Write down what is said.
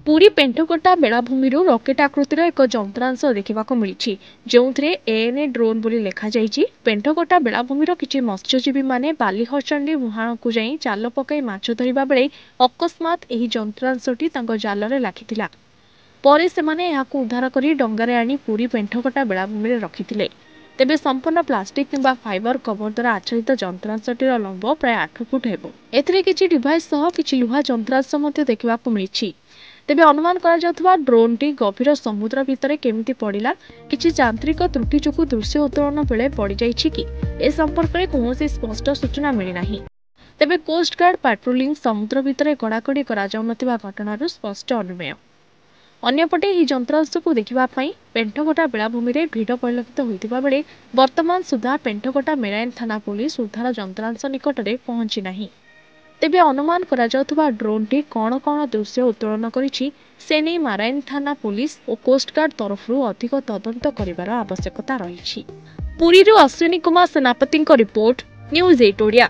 Puri पेंटकोटा बेलाभूमि rocket आकृतिर एक जंत्रांश देखा मिली जो एएनए ड्रोन बोली लिखा जाइए। पेंटकोटा बेलाभूमि किसी मत्स्यजीवी माने बालीहचंडी मुहाण को जाई जाल पकई माछ धरिबा बेले अकस्मात एही जंत्रांशटी तांको जालरे लागिथिला। परे सेमाने एहाकु उद्धार करी डंगारे आनी पुरी पेंटकोटा बेलाभूमि रे रखिथिले। तेबे संपूर्ण प्लास्टिक किंबा फाइबर कवर द्वारा आच्छादित जंत्रांशटीर लंब प्राय 8 फुट हेबो। एथिरे किछि डिवाइस सह किछि लुहा जंत्रांश मध्य देखिबाकु मिलिछि। तेबे अनुमान करा जाउथबा ड्रोनटी गभीर समुद्र भितर केमिति पड़िला, किछि यांत्रिक त्रुटि जोगु दृश्य उत्तोलन बेले पड़ी जाइछि कि ए संपर्क में कौनसी स्पष्ट सूचना मिली नाही। तेबे कोस्ट गार्ड पेट्रोलिंग समुद्र भितर कड़ाकड़ी करा जाउ नथिबा घटनार स्पष्ट अनुमेय। अन्यपटे यह जंत्रांश को देखा पेंटकोटा बेलाभूमि में भिड़ परिलक्षित होता बेले वर्तमान सुधा पेंटकोटा मेराइन थाना पुलिस उद्धार जंत्रांश निकट में पहुंची नहीं। तेबे अनुमान करा जाउथबा ड्रोनटी कौन कौन दृश्य उत्तोलन करिछि से नहीं मेराइन थाना पुलिस और कोस्ट गार्ड तरफ अधिक तदंत करिवार आवश्यकता रही। पुरी अश्विनी कुमार सेनापति रिपोर्ट, न्यूज़ 8 ओडिया।